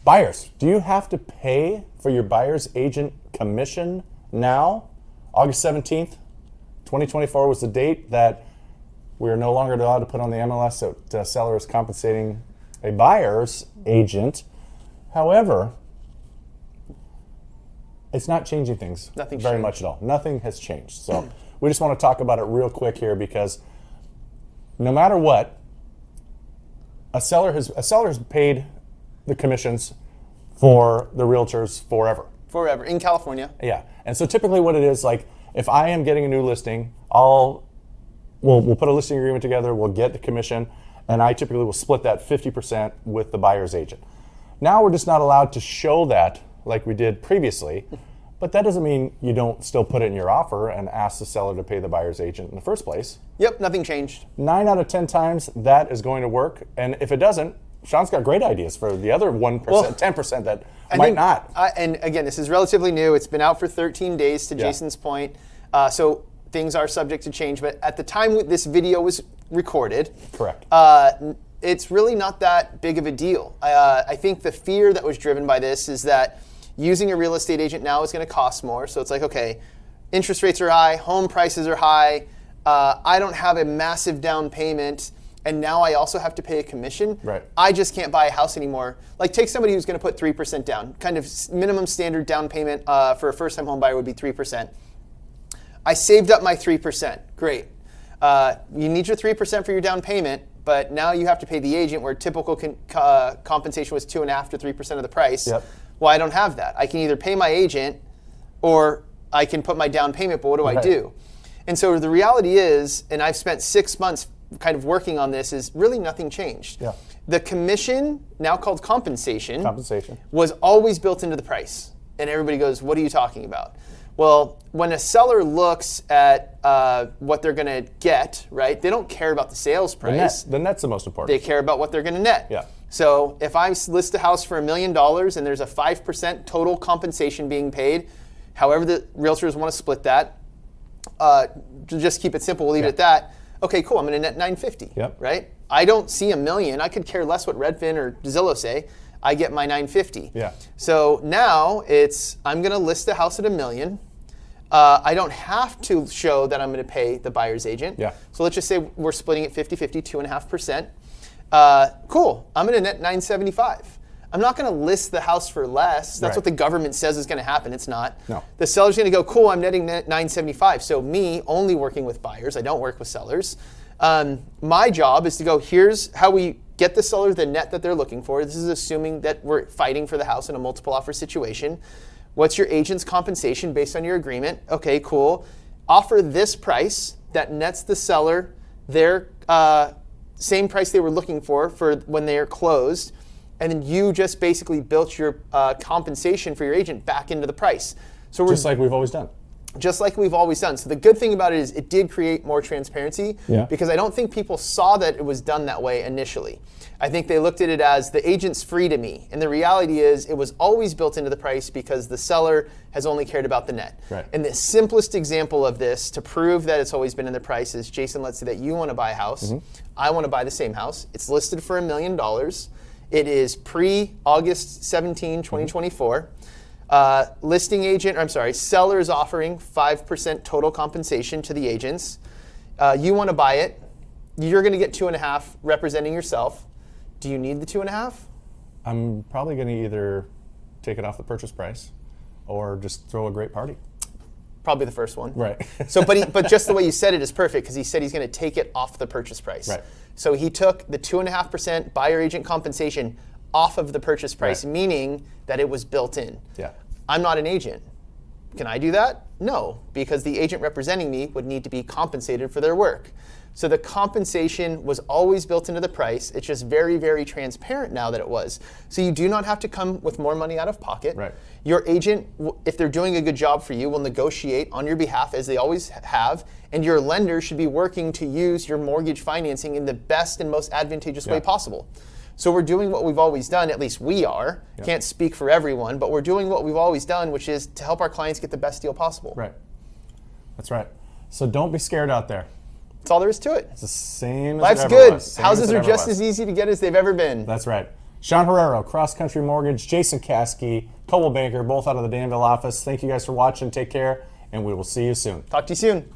Buyers, do you have to pay for your buyer's agent commission now? August 17th, 2024 was the date that we are no longer allowed to put on the MLS that seller is compensating a buyer's agent. However, it's not changing things very much at all. Nothing has changed. So we just want to talk about it real quick here because no matter what, a seller has paid the commissions for the realtors forever. Forever, in California. Yeah, and so typically what it is, like if I am getting a new listing, we'll put a listing agreement together, we'll get the commission, and I typically will split that 50% with the buyer's agent. Now we're just not allowed to show that like we did previously, but that doesn't mean you don't still put it in your offer and ask the seller to pay the buyer's agent in the first place. Yep, nothing changed. 9 out of 10 times that is going to work, and if it doesn't, Sean's got great ideas for the other 1%, 10% that might not. And again, this is relatively new. It's been out for 13 days to Jason's point. So things are subject to change. But at the time this video was recorded, correct. It's really not that big of a deal. I think the fear that was driven by this is that using a real estate agent now is going to cost more. So it's like, okay, interest rates are high, home prices are high. I don't have a massive down payment. And now I also have to pay a commission. Right. I just can't buy a house anymore. Like take somebody who's going to put 3% down. Kind of minimum standard down payment for a first-time home buyer would be 3%. I saved up my 3%. Great. You need your 3% for your down payment, but now you have to pay the agent where typical compensation was 2.5 to 3% of the price. Yep. Well, I don't have that. I can either pay my agent or I can put my down payment, but what do I do? And so the reality is, and I've spent 6 months kind of working on this, is really nothing changed. Yeah. The commission, now called compensation, was always built into the price. And everybody goes, what are you talking about? Well, when a seller looks at what they're going to get, right, they don't care about the sales price. The net's the most important. They care about what they're going to net. Yeah. So if I list a house for $1 million and there's a 5% total compensation being paid, however the realtors want to split that, to just keep it simple, we'll leave it at that. Okay, cool, I'm going to net $950, right? I don't see $1 million. I could care less what Redfin or Zillow say. I get my $950. Yeah. So now I'm going to list the house at $1 million. I don't have to show that I'm going to pay the buyer's agent. Yeah. So let's just say we're splitting it 50-50, 2.5%. Cool, I'm going to net $975. I'm not going to list the house for less. That's what the government says is going to happen. It's not. No. The seller's going to go, cool, I'm netting $975. So me only working with buyers, I don't work with sellers. My job is to go, here's how we get the seller the net that they're looking for. This is assuming that we're fighting for the house in a multiple offer situation. What's your agent's compensation based on your agreement? Okay, cool. Offer this price that nets the seller their same price they were looking for when they are closed. And then you just basically built your compensation for your agent back into the price. So just like we've always done. Just like we've always done. So the good thing about it is it did create more transparency because I don't think people saw that it was done that way initially. I think they looked at it as the agent's free to me. And the reality is it was always built into the price because the seller has only cared about the net. Right. And the simplest example of this to prove that it's always been in the price is, Jason, let's say that you want to buy a house. I want to buy the same house. It's listed for $1 million. It is pre-August 17, 2024. Seller is offering 5% total compensation to the agents. You want to buy it. You're going to get 2.5 representing yourself. Do you need the 2.5? I'm probably going to either take it off the purchase price or just throw a great party. Probably the first one. Right. But just the way you said it is perfect because he said he's going to take it off the purchase price. Right. So he took the 2.5% buyer agent compensation off of the purchase price, meaning that it was built in. Yeah. I'm not an agent. Can I do that? No, because the agent representing me would need to be compensated for their work. So the compensation was always built into the price. It's just very, very transparent now that it was. So you do not have to come with more money out of pocket. Right. Your agent, if they're doing a good job for you, will negotiate on your behalf as they always have. And your lender should be working to use your mortgage financing in the best and most advantageous way possible. So we're doing what we've always done, at least we are. Can't speak for everyone, but we're doing what we've always done, which is to help our clients get the best deal possible. Right. That's right. So don't be scared out there. That's all there is to it. It's the same as Life's it ever good. was. Houses are just as easy to get as they've ever been. That's right. Sean Herrero, Cross Country Mortgage, Jason Caskie, Coldwell Banker, both out of the Danville office. Thank you guys for watching. Take care, and we will see you soon. Talk to you soon.